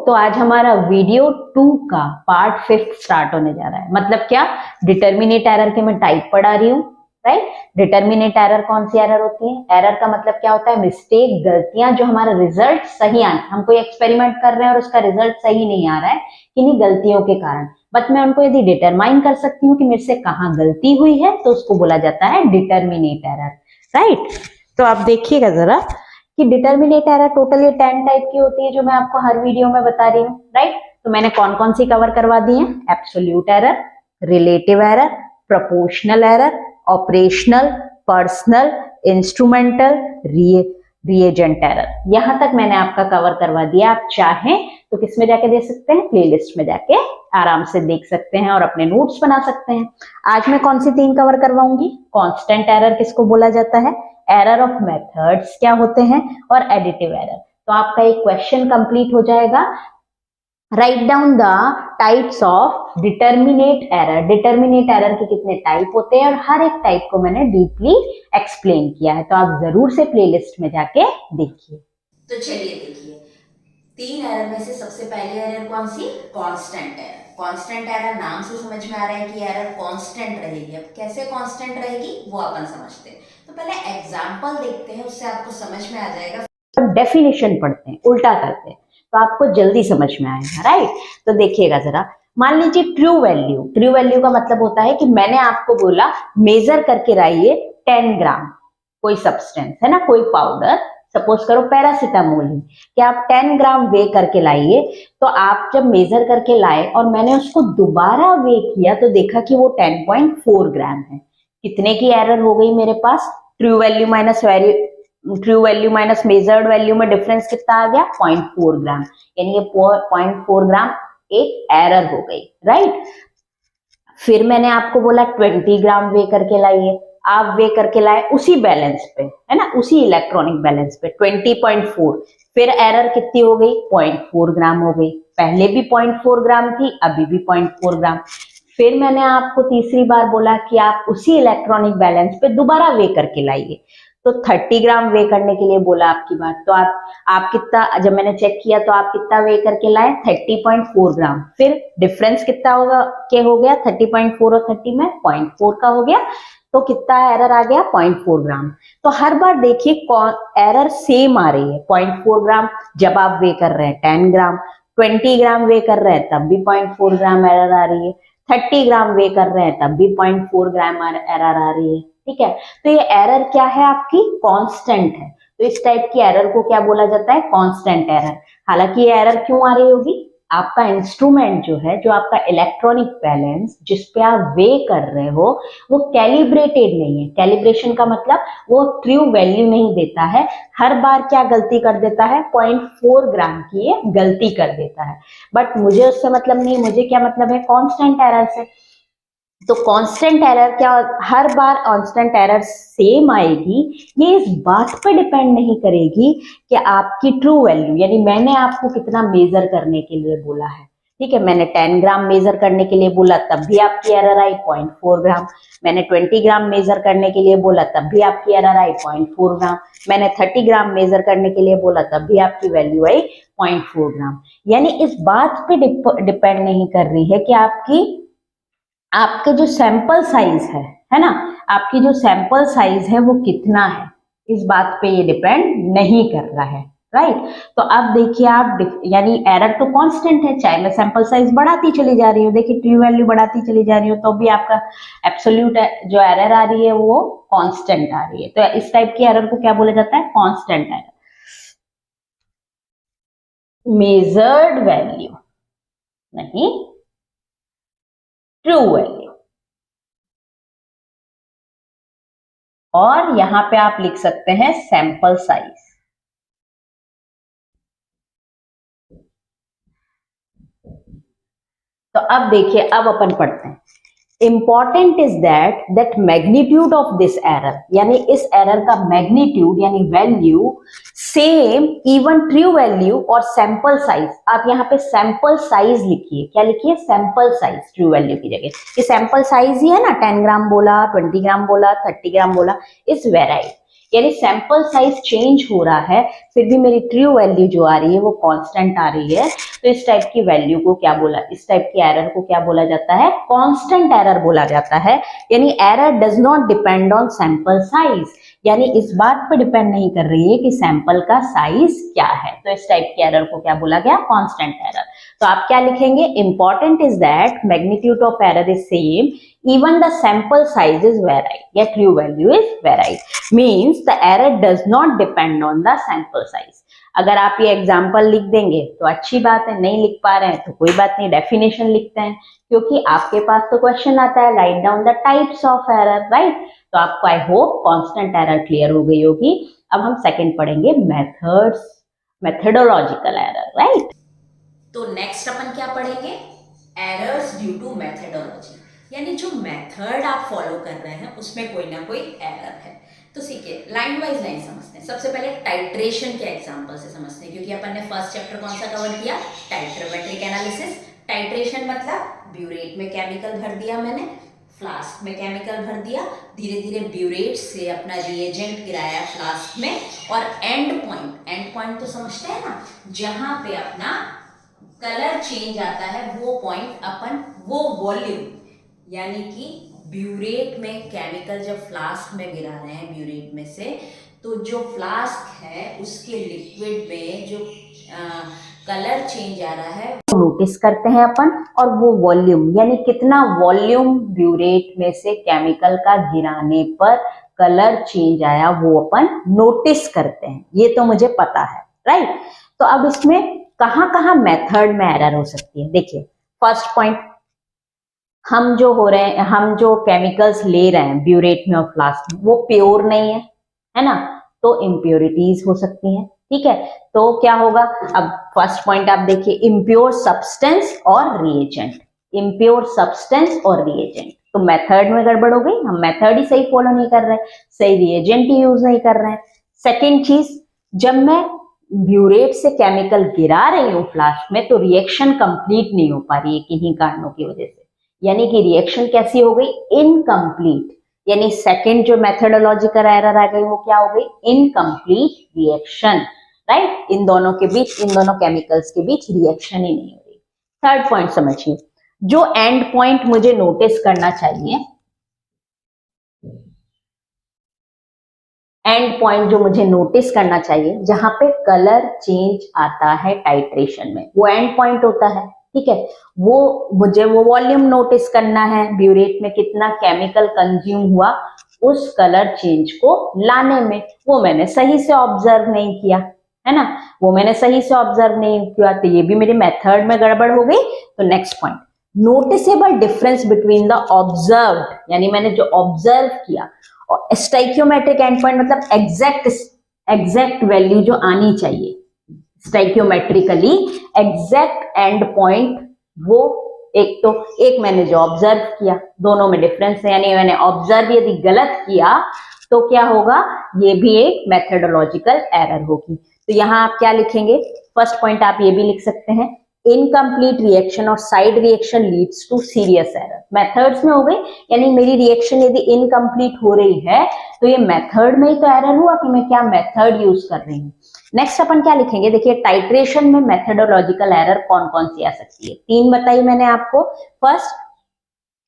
तो आज हमारा वीडियो 2 का पार्ट 5 स्टार्ट होने जा रहा है। मतलब क्या, डिटर्मिनेट एरर के मैं टाइप पढ़ा रही हूँ, राइट। डिटर्मिनेट एरर कौन सी एरर होती है? एरर का मतलब क्या होता है? मिस्टेक, गलतियां जो हमारा रिजल्ट सही आने, हम कोई एक्सपेरिमेंट कर रहे हैं और उसका रिजल्ट सही नहीं आ रहा है किन्हीं गलतियों के कारण, बट मैं उनको यदि डिटरमाइन कर सकती हूँ कि मेरे से कहाँ गलती हुई है तो उसको बोला जाता है डिटर्मिनेट एरर, राइट। तो आप देखिएगा जरा कि डिटर्मिनेट एरर टोटली 10 टाइप की होती है जो मैं आपको हर वीडियो में बता रही हूँ, राइट। तो मैंने कौन कौन सी कवर करवा दी है? Absolute error, relative error, proportional error, operational, personal, instrumental, reagent error. यहां तक मैंने आपका कवर करवा दिया। आप चाहें तो किस में जाके देख सकते हैं? प्लेलिस्ट में जाके आराम से देख सकते हैं और अपने नोट्स बना सकते हैं। आज मैं कौन सी 3 कवर करवाऊंगी? कांस्टेंट एरर किसको बोला जाता है, एरर ऑफ मेथड्स क्या होते हैं, और एडिटिव एरर। तो आपका एक क्वेश्चन कंप्लीट हो जाएगा। Write down the types of determinate error. Determinate error के कितने टाइप होते हैं और हर एक टाइप को मैंने डीपली एक्सप्लेन किया है, तो आप जरूर से प्लेलिस्ट में जाके देखिए। तो चलिए देखिए, 3 एरर में से सबसे पहली एरर कौन सी? Constant error. कांस्टेंट एरर नाम से समझ में आ रहा है कि एरर कांस्टेंट रहेगी। अब कैसे कांस्टेंट रहेगी वो अपन समझते हैं। तो पहले एग्जांपल देखते हैं, उससे आपको समझ में आ जाएगा। तो डेफिनेशन पढ़ते हैं, उल्टा करते हैं तो आपको जल्दी समझ में आएगा, राइट। तो देखिएगा जरा, मान लीजिए ट्रू वैल्यू। ट्रू वैल्यू का मतलब होता है कि मैंने आपको बोला मेजर करके लाइए 10 ग्राम कोई सब्सटेंस है ना, कोई पाउडर, सपोज करो पैरासिटामोल है, कि आप 10 ग्राम वे करके लाइए। तो आप जब मेजर करके लाए और मैंने उसको दोबारा वे किया तो देखा कि वो 10.4 ग्राम है। कितने की एरर हो गई मेरे पास? True value minus true value minus measured value में डिफरेंस कितना आ गया? 0.4 ग्राम, यानी ये 0.4 ग्राम एक एरर हो गई, राइट। फिर मैंने आपको बोला 20 ग्राम वे करके लाइए, आप वे करके लाए उसी बैलेंस पे, है ना, उसी इलेक्ट्रॉनिक बैलेंस पे 20.4, फिर एरर कितनी हो गई? 0.4 ग्राम हो गई। पहले भी 0.4 ग्राम थी, अभी भी 0.4 ग्राम। फिर मैंने आपको तीसरी बार बोला कि आप उसी इलेक्ट्रॉनिक बैलेंस पे दोबारा वे करके लाइए, तो 30 ग्राम वे करने के लिए बोला आपकी बात। तो आप कितना, जब मैंने चेक किया तो आप कितना वे करके लाए? 30.4 ग्राम। फिर डिफरेंस कितना होगा के हो गया? 30.4 और 30 में 0.4 का हो गया, तो कितना एरर आ गया? 0.4 ग्राम। तो हर बार देखिए एरर सेम आ रही है। 0.4 ग्राम जब आप वे कर रहे हैं 10 ग्राम, 20 ग्राम वे कर रहे हैं तब भी 0.4 ग्राम एरर आ रही है, 30 ग्राम वे कर रहे हैं तब भी 0.4 ग्राम एरर आ रही है, ठीक है। तो ये एरर क्या है? आपकी कांस्टेंट है। तो इस टाइप की एरर को क्या बोला जाता है? Constant error. हालांकि ये एरर क्यों आ रही होगी? आपका इंस्ट्रूमेंट जो है, जो आपका इलेक्ट्रॉनिक बैलेंस जिस पे आप वे कर रहे हो, वो कैलिब्रेटेड नहीं है। कैलिब्रेशन का मतलब वो ट्रू वैल्यू नहीं देता है, हर बार क्या गलती कर देता है? 0.4 ग्राम की ये गलती कर देता है। बट मुझे उससे मतलब नहीं, मुझे क्या मतलब है? कांस्टेंट एरर से। तो कांस्टेंट एरर क्या, हर बार कांस्टेंट एरर सेम आएगी, ये इस बात पे डिपेंड नहीं करेगी कि आपकी ट्रू वैल्यू, यानी मैंने आपको कितना मेजर करने के लिए बोला है, ठीक है। मैंने 10 ग्राम मेजर करने के लिए बोला तब भी आपकी एरर आई 0.4 ग्राम। मैंने 20 ग्राम मेजर करने के लिए बोला तब भी आपकी एरर आई 0.4 ग्राम। मैंने 30 ग्राम मेजर करने के लिए बोला तब भी आपकी वैल्यू आई 0.4 ग्राम। यानी इस बात पे डिपेंड नहीं कर रही है कि आपके जो सैंपल साइज है ना, आपकी जो सैंपल साइज है वो कितना है, इस बात पे ये डिपेंड नहीं कर रहा है, राइट। तो अब देखिए आप, यानी एरर तो कांस्टेंट है, चाहे मैं सैंपल साइज बढ़ाती चली जा रही हूँ, देखिए ट्रू वैल्यू बढ़ाती चली जा रही हूँ तो भी आपका एब्सोल्यूट जो एरर आ रही है वो कांस्टेंट आ रही है। तो इस टाइप की एरर को क्या बोला जाता है? Constant error. मेजर्ड वैल्यू नहीं, ट्रू वैल्यू। और यहां पे आप लिख सकते हैं सैंपल साइज। तो अब देखिए, अब अपन पढ़ते हैं। Important is that magnitude of this error, यानी इस एरर का मैग्नीट्यूड यानी value same even true value और सैंपल साइज। आप यहाँ पे सैंपल साइज लिखिए, क्या लिखिए? सैंपल साइज ट्रू वैल्यू की जगह। ये सैंपल साइज ही है ना, 10 ग्राम बोला, 20 ग्राम बोला, 30 ग्राम बोला, इस वेराइट यानी सैंपल साइज चेंज हो रहा है फिर भी मेरी ट्रू वैल्यू जो आ रही है वो कांस्टेंट आ रही है, तो इस टाइप की वैल्यू को क्या बोला, इस टाइप की एरर को क्या बोला जाता है, कांस्टेंट एरर बोला जाता है। यानी error does not depend on sample size, यानी इस बात पर डिपेंड नहीं कर रही है कि सैंपल का साइज क्या है, तो इस टाइप की एरर को क्या बोला गया, कांस्टेंट एरर। तो आप क्या लिखेंगे, important is that magnitude of error is same even the sample size is varied, या true value is varied, means the error does not depend on the sample size। अगर आप ये एग्जाम्पल लिख देंगे तो अच्छी बात है, नहीं लिख पा रहे हैं तो कोई बात नहीं, डेफिनेशन लिखते हैं, क्योंकि आपके पास तो क्वेश्चन आता है write down the types of error, right. तो आपको I hope constant error clear हो गई होगी। अब हम सेकंड पढ़ेंगे मेथड्स, मेथडोलॉजिकल एरर, राइट। तो नेक्स्ट अपन क्या पढ़ेंगे, एरर्स ड्यू टू मेथडोलॉजी, यानी जो मेथड आप फॉलो कर रहे हैं उसमें कोई ना कोई एरर है। तो सीखिए, लाइन वाइज लाइन समझते हैं। सबसे पहले टाइट्रेशन के एग्जांपल से समझते हैं, क्योंकि अपन ने फर्स्ट चैप्टर कौन सा कवर किया, टाइट्रोमेट्रिक एनालिसिस। टाइट्रेशन मतलब ब्यूरेट में केमिकल भर दिया मैंने, फ्लास्क में केमिकल भर दिया, धीरे धीरे ब्यूरेट से अपना रिएजेंट गिराया फ्लास्क में, और एंड पॉइंट तो समझते हैं ना, जहां पे अपना कलर चेंज आता है वो पॉइंट अपन वो वॉल्यूम, यानी कि ब्यूरेट में केमिकल जब फ्लास्क में गिरा रहे हैं ब्यूरेट में से, तो जो फ्लास्क है उसके लिक्विड में जो कलर चेंज आ रहा है नोटिस करते हैं अपन, और वो वॉल्यूम यानी कितना वॉल्यूम ब्यूरेट में से केमिकल का गिराने पर कलर चेंज आया वो अपन नोटिस करते हैं, ये तो मुझे पता है, राइट। तो अब इसमें कहां कहां मेथड में एरर हो सकती है, देखिए फर्स्ट पॉइंट, हम जो केमिकल्स ले रहे हैं ब्यूरेट में और फ्लास्क में वो प्योर नहीं है ना, तो इम्प्योरिटीज हो सकती हैं, ठीक है। तो क्या होगा, अब फर्स्ट पॉइंट आप देखिए, इम्प्योर सब्सटेंस और रिएजेंट, इम्प्योर सब्सटेंस और रिएजेंट, तो मेथड में गड़बड़ हो गई, हम मेथड ही सही फॉलो नहीं कर रहे, सही रिएजेंट ही यूज नहीं कर रहे हैं। सेकेंड चीज, जब मैं ब्यूरेट से केमिकल गिरा रही हूँ फ्लास्क में तो रिएक्शन कंप्लीट नहीं हो पा रही है किन्हीं कारणों की वजह से, यानी कि रिएक्शन कैसी हो गई, इनकम्प्लीट, यानी सेकंड जो मेथडोलॉजिकल एरर आ गई वो क्या हो गई, इनकम्प्लीट रिएक्शन, राइट। इन दोनों के बीच, इन दोनों केमिकल्स के बीच रिएक्शन ही नहीं हो रही। थर्ड पॉइंट समझिए, जो एंड पॉइंट मुझे नोटिस करना चाहिए, एंड पॉइंट जो मुझे नोटिस करना चाहिए जहां पे कलर चेंज आता है टाइट्रेशन में, वो एंड पॉइंट होता है, ठीक है। वो मुझे वो वॉल्यूम नोटिस करना है, ब्यूरेट में कितना केमिकल कंज्यूम हुआ उस कलर चेंज को लाने में, वो मैंने सही से ऑब्जर्व नहीं किया, है ना, वो मैंने सही से ऑब्जर्व नहीं किया, तो ये भी मेरे मेथड में गड़बड़ हो गई। तो next point, noticeable difference between the observed, यानी मैंने जो ऑब्जर्व किया, और स्टाइकियोमेट्रिक एंड पॉइंट मतलब एग्जैक्ट वैल्यू जो आनी चाहिए, स्टाइकियोमेट्रिकली एग्जैक्ट एंड पॉइंट, वो एक मैंने जो ऑब्जर्व किया, दोनों में डिफरेंस है, यानी मैंने ऑब्जर्व यदि गलत किया तो क्या होगा, ये भी एक मेथडोलॉजिकल एरर होगी। तो यहाँ आप क्या लिखेंगे, फर्स्ट पॉइंट आप ये भी लिख सकते हैं, इनकम्प्लीट रिएक्शन और side reaction leads to serious error, methods में हो गई, यानी मेरी रिएक्शन यदि इनकम्प्लीट हो रही है तो ये मेथड में ही तो एरर हुआ कि मैं क्या मेथड यूज कर रही हूँ। नेक्स्ट अपन क्या लिखेंगे, देखिए टाइट्रेशन में मेथडोलॉजिकल एरर कौन कौन सी आ सकती है, तीन बताई मैंने आपको। फर्स्ट,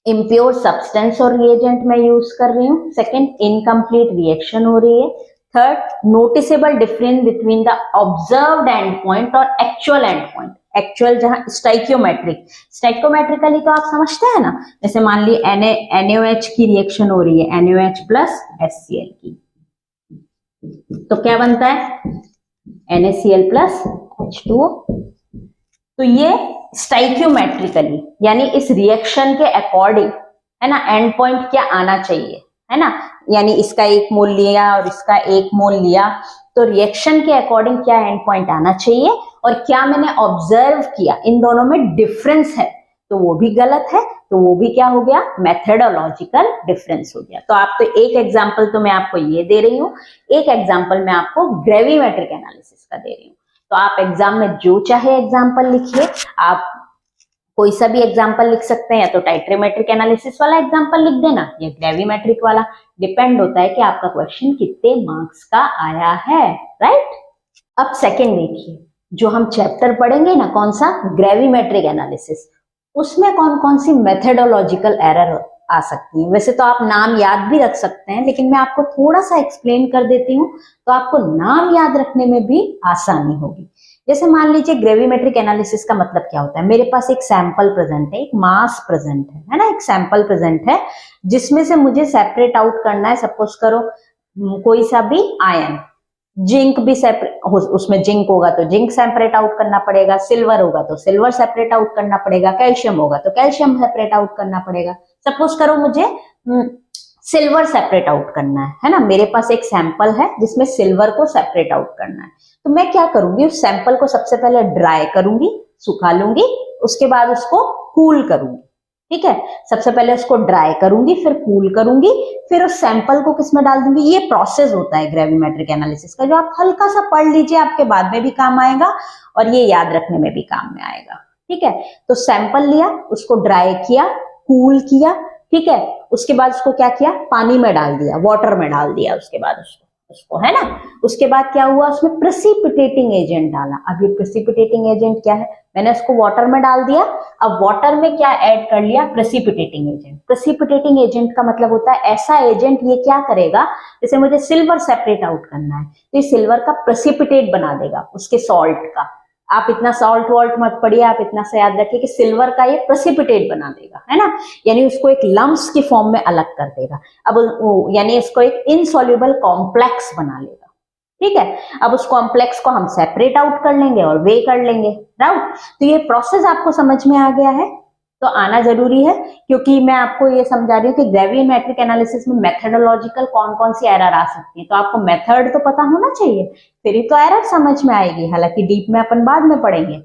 इम्प्योर सब्सटेंस और रिएजेंट में यूज कर रही हूँ। सेकेंड, इनकम्प्लीट रिएक्शन हो रही है। Third, noticeable difference between the observed and point और एक्चुअल एंड पॉइंट, एक्चुअल जहां स्टाइकोमेट्रिकली तो आप समझते हैं ना, जैसे मान ली NaOH की रिएक्शन हो रही है NaOH प्लस HCl की, तो क्या बनता है NaCl प्लस H2O, तो ये स्टाइकियोमेट्रिकली यानी इस रिएक्शन के अकॉर्डिंग, है ना, एंड पॉइंट क्या आना चाहिए, है ना, यानी इसका एक मोल लिया और इसका एक मोल लिया, तो रिएक्शन के अकॉर्डिंग क्या एंड पॉइंट आना चाहिए, और क्या मैंने ऑब्जर्व किया, इन दोनों में डिफरेंस है तो वो भी गलत है, तो वो भी क्या हो गया, मेथडोलॉजिकल डिफरेंस हो गया। तो आप तो एक एग्जांपल तो मैं आपको ये दे रही हूँ, एक एग्जांपल मैं आपको ग्रेविमेट्रिक एनालिसिस का दे रही हूँ। तो आप एग्जाम में जो चाहे एग्जाम्पल लिखिए, आप कोई सा भी एग्जाम्पल लिख सकते हैं, या तो टाइट्रोमेट्रिक एनालिसिस वाला एग्जाम्पल लिख देना या ग्रेविमेट्रिक वाला, डिपेंड होता है कि आपका क्वेश्चन कितने मार्क्स का आया है, राइट। अब सेकंड देखिए, जो हम चैप्टर पढ़ेंगे ना, कौन सा, ग्रेविमेट्रिक एनालिसिस, उसमें कौन कौन सी मेथडोलॉजिकल एरर आ सकती है। वैसे तो आप नाम याद भी रख सकते हैं, लेकिन मैं आपको थोड़ा सा एक्सप्लेन कर देती हूँ, तो आपको नाम याद रखने में भी आसानी होगी। जैसे मान लीजिए ग्रेविमेट्रिक एनालिसिस का मतलब क्या होता है, मेरे पास एक सैंपल प्रेजेंट है, एक मास प्रेजेंट है ना, एक सैंपल प्रेजेंट है जिसमें से मुझे सेपरेट आउट करना है। सपोज करो कोई सा भी आयन, जिंक भी सेपरेट, उसमें जिंक होगा तो जिंक सेपरेट आउट करना पड़ेगा, सिल्वर होगा तो सिल्वर सेपरेट आउट करना पड़ेगा, कैल्शियम होगा तो कैल्शियम सेपरेट आउट करना पड़ेगा। सपोज करो मुझे सिल्वर सेपरेट आउट करना है ना, मेरे पास एक सैंपल है जिसमें सिल्वर को सेपरेट आउट करना है। तो मैं क्या करूंगी, उस सैंपल को सबसे पहले ड्राई करूंगी, सुखा लूंगी, उसके बाद उसको कूल करूंगी। ठीक है, सबसे पहले उसको ड्राई करूंगी, फिर कूल करूंगी, फिर उस सैंपल को किसमें डाल दूंगी। ये प्रोसेस होता है ग्रेविमेट्रिक एनालिसिस का, जो आप हल्का सा पढ़ लीजिए, आपके बाद में भी काम आएगा और ये याद रखने में भी काम में आएगा। ठीक है, तो सैंपल लिया, उसको ड्राई किया, कूल किया, ठीक है, उसके बाद उसको क्या किया, पानी में डाल दिया, वाटर में डाल दिया, उसके बाद उसको है ना, उसके बाद क्या हुआ, उसमें प्रेसिपिटेटिंग एजेंट डाला। अब ये प्रेसिपिटेटिंग एजेंट क्या है, मैंने उसको वाटर में डाल दिया, अब वाटर में क्या ऐड कर लिया, प्रेसिपिटेटिंग एजेंट। प्रेसिपिटेटिंग एजेंट का मतलब होता है ऐसा एजेंट, ये क्या करेगा, जैसे मुझे सिल्वर सेपरेट आउट करना है तो ये सिल्वर का प्रेसिपिटेट बना देगा, उसके सॉल्ट का। आप इतना सॉल्ट वॉल्ट मत पढ़िए, आप इतना सा याद रखिए कि सिल्वर का ये प्रेसिपिटेट बना देगा, है ना, यानी उसको एक लम्प्स की फॉर्म में अलग कर देगा। अब यानी इसको एक इनसॉल्युबल कॉम्प्लेक्स बना लेगा। ठीक है, अब उस कॉम्प्लेक्स को हम सेपरेट आउट कर लेंगे और वे कर लेंगे, राइट। तो ये प्रोसेस आपको समझ में आ गया है, तो आना जरूरी है, क्योंकि मैं आपको ये समझा रही हूँ कि ग्रेविमेट्रिक एनालिसिस में मेथडोलॉजिकल कौन कौन सी एरर आ सकती है, तो आपको मेथड तो पता होना चाहिए, फिर ही तो एरर समझ में आएगी। हालांकि डीप में अपन बाद में पढ़ेंगे।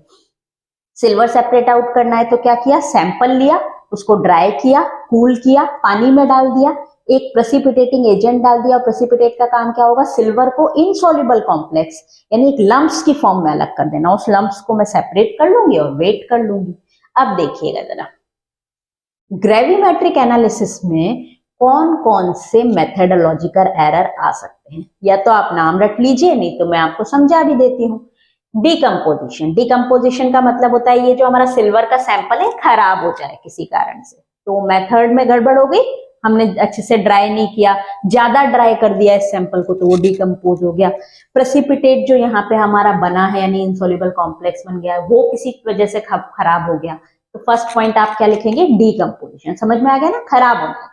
सिल्वर सेपरेट आउट करना है तो क्या किया, सैंपल लिया, उसको ड्राई किया, कूल किया, पानी में डाल दिया, एक प्रेसिपिटेटिंग एजेंट डाल दिया। प्रेसिपिटेट का काम क्या होगा, सिल्वर को इनसॉल्युबल कॉम्प्लेक्स यानी एक लम्प्स की फॉर्म में अलग कर देना। उस लम्प्स को मैं सेपरेट कर लूंगी और वेट कर लूंगी। अब देखिएगा जरा, ग्रेविमेट्रिक एनालिसिस में कौन कौन से मेथडोलॉजिकल एरर आ सकते हैं, या तो आप नाम रख लीजिए, नहीं तो मैं आपको समझा भी देती हूँ। डिकम्पोजिशन, डिकम्पोजिशन का मतलब होता है ये जो हमारा सिल्वर का सैंपल है खराब हो जाए किसी कारण से, तो मेथड में गड़बड़ हो गई, हमने अच्छे से ड्राई नहीं किया, ज्यादा ड्राई कर दिया इस सैंपल को तो वो डिकम्पोज हो गया। प्रेसिपिटेट जो यहाँ पे हमारा बना है यानी इनसॉल्युबल कॉम्प्लेक्स बन गया, वो किसी वजह से खराब हो गया, तो फर्स्ट पॉइंट आप क्या लिखेंगे, डिकम्पोजिशन। समझ में आ गया ना, खराब होना।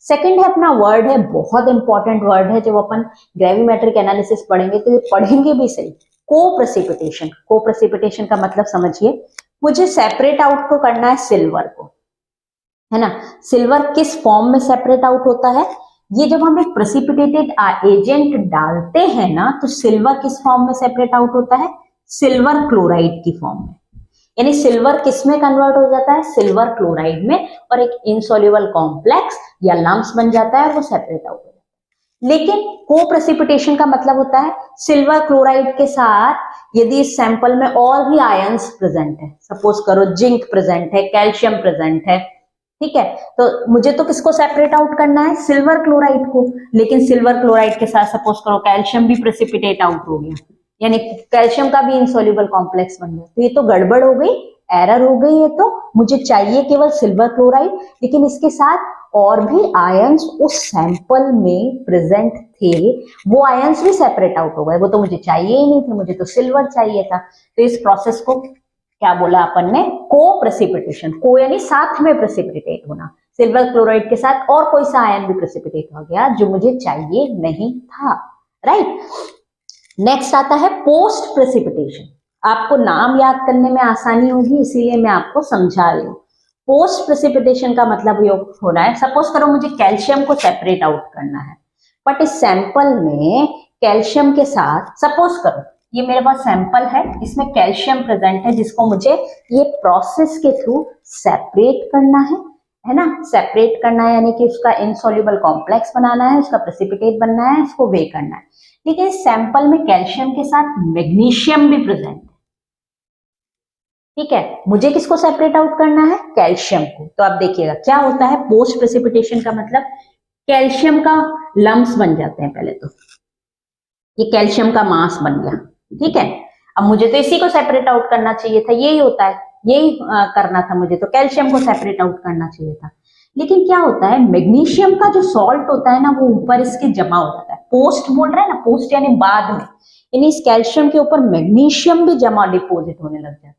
सेकंड है अपना वर्ड है, बहुत इंपॉर्टेंट वर्ड है, जब अपन ग्रेविमेट्रिक एनालिसिस पढ़ेंगे तो ये पढ़ेंगे भी सही, को-प्रेसिपिटेशन। को-प्रेसिपिटेशन का मतलब समझिए, मुझे सेपरेट आउट को करना है सिल्वर को, है ना। सिल्वर किस फॉर्म में सेपरेट आउट होता है, ये जब हम एक प्रेसिपिटेटेड एजेंट डालते हैं ना, तो सिल्वर किस फॉर्म में सेपरेट आउट होता है, सिल्वर क्लोराइड की फॉर्म में। यानी सिल्वर किस में कन्वर्ट हो जाता है, सिल्वर क्लोराइड में, और एक इनसॉल्युबल कॉम्प्लेक्स या लम्प्स बन जाता है, वो सेपरेट आउट हो जाता है। लेकिन को-प्रेसिपिटेशन का मतलब होता है सिल्वर क्लोराइड के साथ यदि इस सैंपल में और भी आयंस प्रेजेंट है, सपोज करो जिंक प्रेजेंट है, कैल्शियम प्रेजेंट है, ठीक है, तो मुझे तो किसको सेपरेट आउट करना है, सिल्वर क्लोराइड को। लेकिन सिल्वर क्लोराइड के साथ सपोज करो कैल्शियम भी प्रेसिपिटेट आउट हो गया, यानी कैल्शियम का भी इनसॉल्युबल कॉम्प्लेक्स बन गया, तो ये तो गड़बड़ हो गई, एरर हो गई। ये तो मुझे चाहिए केवल सिल्वर क्लोराइड, लेकिन इसके साथ और भी आयंस उस सैंपल में प्रेजेंट थे, वो आयंस भी सेपरेट आउट हो गए, वो तो मुझे चाहिए ही नहीं थे, मुझे तो सिल्वर चाहिए था। तो इस प्रोसेस को क्या बोला अपन ने, को-प्रेसिपिटेशन। को यानी साथ में प्रेसिपिटेट होना, सिल्वर क्लोराइड के साथ और कोई सा आयन भी प्रेसिपिटेट हो गया जो मुझे चाहिए नहीं था, राइट। नेक्स्ट आता है पोस्ट प्रेसिपिटेशन। आपको नाम याद करने में आसानी होगी, इसीलिए मैं आपको समझा रही हूँ। पोस्ट प्रेसिपिटेशन का मतलब ये हो रहा है, सपोज करो मुझे कैल्शियम को सेपरेट आउट करना है, बट इस सैंपल में कैल्शियम के साथ, सपोज करो ये मेरे पास सैंपल है, इसमें कैल्शियम प्रेजेंट है, जिसको मुझे ये प्रोसेस के थ्रू सेपरेट करना है ना, सेपरेट करना है, यानी कि उसका इनसॉल्युबल कॉम्प्लेक्स बनाना है, उसका प्रेसिपिटेट बनना है, उसको वे करना है। लेकिन इस सैंपल में कैल्शियम के साथ मैग्नीशियम भी प्रेजेंट है, ठीक है, मुझे किसको सेपरेट आउट करना है, कैल्शियम को। तो आप देखिएगा क्या होता है पोस्ट प्रेसिपिटेशन का मतलब, कैल्शियम का लम्स बन जाते हैं पहले तो, ये कैल्शियम का मास बन गया, ठीक है। अब मुझे तो इसी को सेपरेट आउट करना चाहिए था, यही होता है, यही करना था मुझे, तो कैल्शियम को सेपरेट आउट करना चाहिए था। लेकिन क्या होता है, मैग्नीशियम का जो सॉल्ट होता है ना, वो ऊपर इसके जमा हो जाता है, पोस्ट बोल रहे हैं ना, पोस्ट यानी बाद में, यानी इस कैल्शियम के ऊपर मैग्नीशियम भी जमा डिपोजिट होने लग जाता है,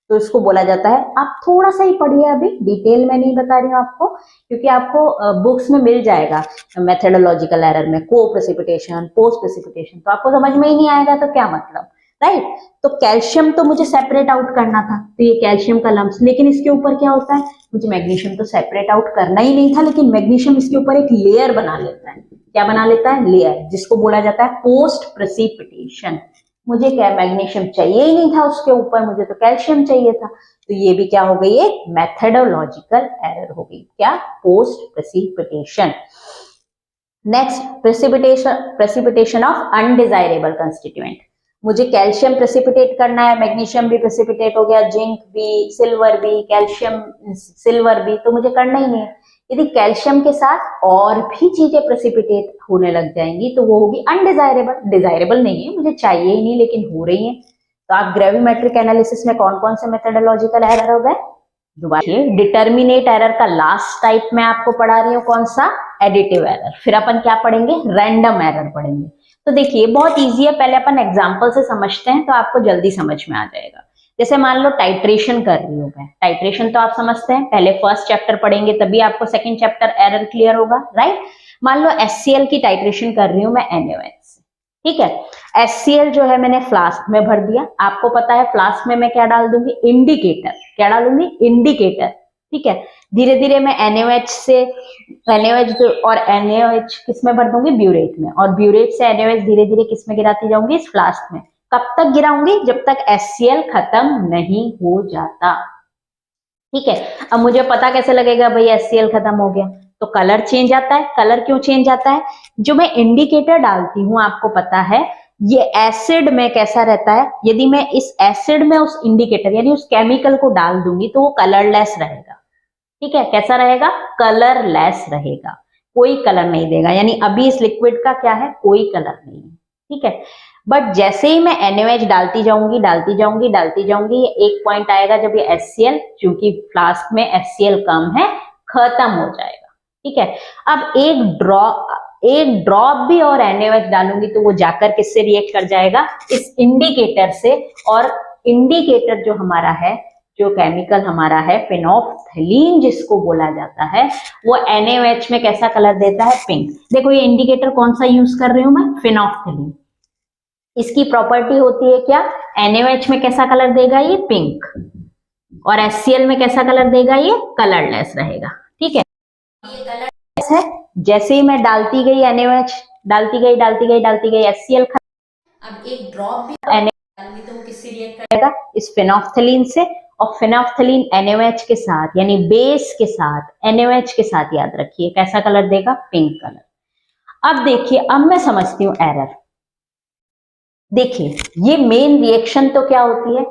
तो इसको बोला जाता है, आप थोड़ा सा ही पढ़िए, अभी डिटेल में नहीं बता रही हूँ आपको, क्योंकि आपको बुक्स में मिल जाएगा मेथोडोलॉजिकल एरर में को प्रेसिपिटेशन, पोस्ट प्रेसिपिटेशन, तो आपको समझ में ही नहीं आएगा तो क्या मतलब, राइट। तो कैल्शियम तो मुझे सेपरेट आउट करना था, तो ये कैल्शियम का लम्स, लेकिन इसके ऊपर क्या होता है, मुझे मैग्नीशियम तो सेपरेट आउट करना ही नहीं था, लेकिन मैग्नीशियम इसके ऊपर एक लेयर बना लेता है, क्या बना लेता है, लेयर, जिसको बोला जाता है पोस्ट प्रेसिपिटेशन। मुझे क्या मैग्नीशियम चाहिए ही नहीं था उसके ऊपर, मुझे तो कैल्शियम चाहिए था, तो ये भी क्या हो गई, एक मेथोडोलॉजिकल एरर हो गई, क्या, post precipitation. Next, precipitation of undesirable constituent, मुझे कैल्शियम प्रेसिपिटेट करना है, मैग्नीशियम भी प्रेसिपिटेट हो गया, जिंक भी, सिल्वर भी, कैल्शियम सिल्वर भी, तो मुझे करना ही नहीं है। यदि कैल्शियम के साथ और भी चीजें प्रेसिपिटेट होने लग जाएंगी तो वो होगी अनडिजायरेबल, डिजायरेबल नहीं है, मुझे चाहिए ही नहीं लेकिन हो रही है। तो आप ग्रेविमेट्रिक एनालिसिस में कौन कौन से मेथोडोलॉजिकल एरर हो गए, दोबारा डिटर्मिनेट एरर का लास्ट टाइप में आपको पढ़ा रही हूँ, कौन सा, एडिटिव एरर। फिर अपन क्या पढ़ेंगे, रैंडम एरर पढ़ेंगे। तो देखिए बहुत इजी है, पहले अपन एग्जांपल से समझते हैं तो आपको जल्दी समझ में आ जाएगा। जैसे मान लो टाइट्रेशन कर रही हूँ मैं, टाइट्रेशन तो आप समझते हैं, पहले फर्स्ट चैप्टर पढ़ेंगे तभी आपको सेकंड चैप्टर एरर क्लियर होगा, राइट। मान लो HCl की टाइट्रेशन कर रही हूँ मैं NaOH से, ठीक है। HCl जो है मैंने फ्लास्क में भर दिया, आपको पता है फ्लास्क में मैं क्या डाल दूंगी, इंडिकेटर, क्या डालूंगी, इंडिकेटर, ठीक है। धीरे धीरे मैं NaOH से NaOH और NaOH किस में भर दूंगी, ब्यूरेट में, और ब्यूरेट से NaOH धीरे धीरे किस में गिराती जाऊंगी, इस फ्लास्क में। कब तक गिराऊंगी, जब तक HCl खत्म नहीं हो जाता, ठीक है। अब मुझे पता कैसे लगेगा भाई HCl खत्म हो गया, तो कलर चेंज आता है। कलर क्यों चेंज आता है, जो मैं इंडिकेटर डालती हूँ आपको पता है ये एसिड में कैसा रहता है, यदि मैं इस एसिड में उस इंडिकेटर यानी उस केमिकल को डाल दूंगी तो वो कलरलेस रहेगा, ठीक है। कैसा रहेगा, कलरलेस रहेगा, कोई कलर नहीं देगा, यानी अभी इस लिक्विड का क्या है, कोई कलर नहीं है, ठीक है। बट जैसे ही मैं NaOH डालती जाऊंगी डालती जाऊंगी डालती जाऊंगी, ये एक पॉइंट आएगा जब ये HCl, चूंकि फ्लास्क में HCl कम है, खत्म हो जाएगा, ठीक है। अब एक ड्रॉप भी और NaOH डालूंगी तो वो जाकर किससे रिएक्ट कर जाएगा, इस इंडिकेटर से, और इंडिकेटर जो हमारा है, जो केमिकल हमारा है फेनोल्फथलीन जिसको बोला जाता है, वो NaOH में कैसा कलर देता है, पिंक। देखो ये इंडिकेटर कौन सा यूज कर रही हूं मैं, फेनोल्फथलीन। इसकी प्रॉपर्टी होती है क्या, NaOH में कैसा कलर देगा, ये पिंक, और HCl में कैसा कलर देगा, ये कलरलेस रहेगा, ठीक है। ये कलरलेस है, जैसे ही मैं डालती गई NaOH, डालती गई HCl, अब एक ड्रॉप भी डालूंगी तो वो किससे रिएक्ट करेगा, इस फेनोल्फथलीन से, और फेनोल्फथलीन NaOH के साथ यानी बेस के साथ, NaOH के साथ, याद रखिए कैसा कलर देगा, पिंक कलर। अब देखिए, अब मैं समझती हूँ एरर। देखिए ये मेन रिएक्शन तो क्या होती है,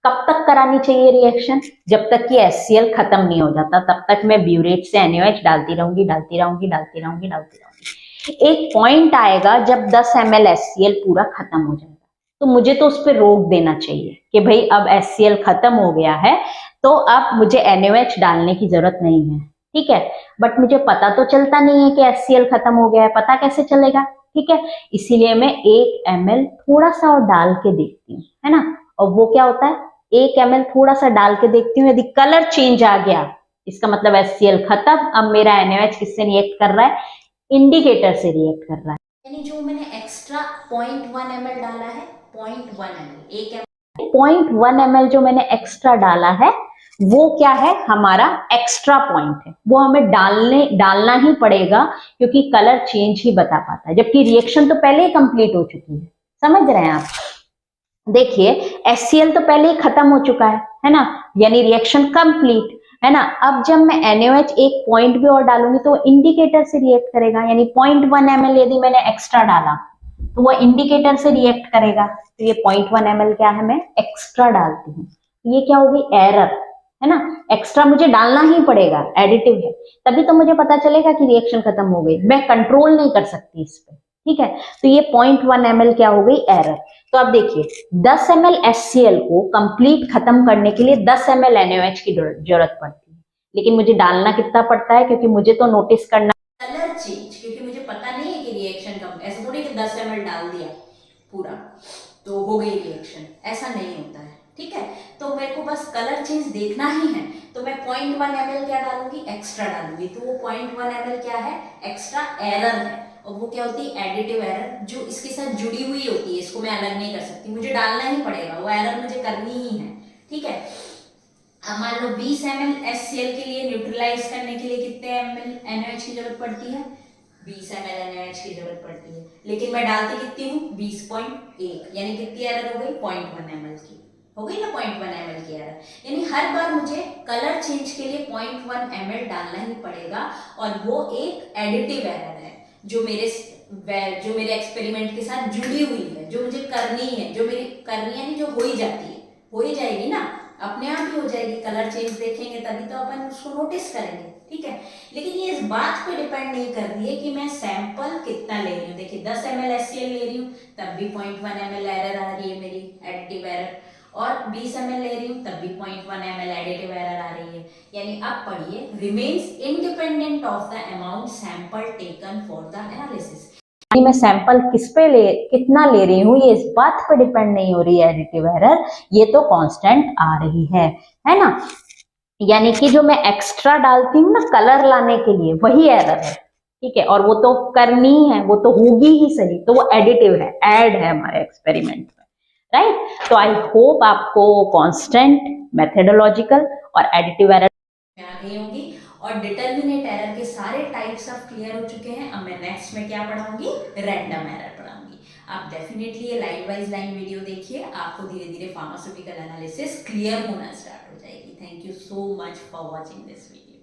कब तक करानी चाहिए रिएक्शन, जब तक कि HCl खत्म नहीं हो जाता, तब तक मैं ब्यूरेट से NaOH डालती रहूंगी डालती रहूंगी डालती रहूंगी डालती रहूंगी। एक पॉइंट आएगा जब 10 ml HCl पूरा खत्म हो जाएगा, तो मुझे तो उस पर रोक देना चाहिए कि भाई अब HCl खत्म हो गया है, तो अब मुझे NaOH डालने की जरूरत नहीं है, ठीक है। बट मुझे पता तो चलता नहीं है कि HCl खत्म हो गया है, पता कैसे चलेगा, ठीक है। इसीलिए मैं 1 ml थोड़ा सा और डाल के देखती हूँ, है ना। और वो क्या होता है, 1 ml थोड़ा सा डाल के देखती हूँ, यदि कलर चेंज आ गया इसका मतलब HCl खत्म, अब मेरा NaOH किससे रिएक्ट कर रहा है, इंडिकेटर से रिएक्ट कर रहा है। यानी जो मैंने एक्स्ट्रा 0.1 ml डाला है, 0.1 ml, 0.1 ml जो मैंने एक्स्ट्रा डाला है वो क्या है, हमारा एक्स्ट्रा पॉइंट है, वो हमें डालना ही पड़ेगा, क्योंकि कलर चेंज ही बता पाता है, जबकि रिएक्शन तो पहले ही कंप्लीट हो चुकी है, समझ रहे हैं आप। देखिए HCl तो पहले ही खत्म हो चुका है ना, यानी रिएक्शन कंप्लीट है ना। अब जब मैं NaOH एक पॉइंट भी और डालूंगी तो इंडिकेटर से रिएक्ट करेगा, यानी 0.1 ml यदि मैंने एक्स्ट्रा डाला तो वो इंडिकेटर से रिएक्ट करेगा, तो ये 0.1 ml क्या है, मैं एक्स्ट्रा डालती हूँ, ये क्या होगी, एरर। है ना, एक्स्ट्रा मुझे डालना ही पड़ेगा, एडिटिव है, तभी तो मुझे पता चलेगा कि रिएक्शन खत्म हो गई, मैं कंट्रोल नहीं कर सकती इस पे, ठीक है। तो ये 0.1 ml क्या हो गई, एरर। तो अब देखिए 10 ml HCl को कंप्लीट खत्म करने के लिए 10 ml NaOH की जरूरत पड़ती है, लेकिन मुझे डालना कितना पड़ता है, क्योंकि मुझे तो नोटिस करना कलर चेंज, क्योंकि मुझे पता नहीं है कि रिएक्शन कब, ऐसा थोड़ी कि 10 ml डाल दिया पूरा तो हो गई रिएक्शन, ऐसा नहीं होता है, ठीक है। तो मेरे को बस कलर चेंज देखना ही है, तो मैं 0.1 ml क्या डालूंगी, एक्स्ट्रा डालूंगी। तो वो 0.1 ml क्या है, एक्स्ट्रा एरर है, और वो क्या होती है, एडिटिव एरर, जो इसके साथ जुड़ी हुई होती है, इसको मैं अलग नहीं कर सकती, मुझे डालना ही पड़ेगा, वो एरर मुझे करनी ही है, ठीक है। अब मान लो 20 ml HCl के लिए न्यूट्रलाइज करने के लिए कितने ml NaOH की जरूरत पड़ती है, 20 ml NaOH की जरूरत पड़ती है, लेकिन मैं डालती कितनी हूँ, 20.1, यानी कितनी एरर हो गई, 0.1 ml की हो गई ना, 0.1 ml की एरर। यानी हर बार मुझे कलर चेंज के लिए 0.1 ml डालना ही पड़ेगा, और वो एक एडिटिव एरर है जो मेरे एक्सपेरिमेंट के साथ जुड़ी हुई है, जो मुझे करनी है, जो मेरी करनी है, नहीं जो हो ही जाती है, हो ही जाएगी ना, अपने आप ही हो जाएगी। कलर चेंज देखेंगे तभी तो अपन उसको नोटिस करेंगे, ठीक है। लेकिन ये इस बात पे डिपेंड नहीं कर रही है कि मैं सैंपल कितना ले रही हूँ। देखिए 10 ml HCl ले रही हूँ तब भी 0.1 ml एरर आ रही है मेरी, एडिटिव एरर, और 20 ml ले रही हूँ तब भी 0.1 ml एडिटिव एरर आ रही है। यानी अब पढ़िए, remains independent of the amount sample taken for the analysis. मैं सैंपल कितना ले रही हूँ, ये इस बात पर डिपेंड नहीं हो रही है एडिटिव एरर, ये तो कांस्टेंट आ रही है ना। यानी कि जो मैं एक्स्ट्रा डालती हूँ ना कलर लाने के लिए, वही एरर है, ठीक है, और वो तो करनी है, वो तो होगी ही सही, तो वो एडिटिव है, ऐड है हमारे एक्सपेरिमेंट में, राइट। तो आई होप आपको कांस्टेंट, मेथडोलॉजिकल और एडिटिव एरर आ गई होंगी, और डिटर्मिनेट एरर के सारे टाइप्स ऑफ क्लियर हो चुके हैं। अब मैं नेक्स्ट में क्या पढ़ाऊंगी, रैंडम एरर पढ़ाऊंगी। आप डेफिनेटली ये लाइन वाइज लाइन वीडियो देखिए, आपको धीरे धीरे फार्मास्यूटिकल एनालिसिस क्लियर होना स्टार्ट हो जाएगी। Thank you so much for watching this video.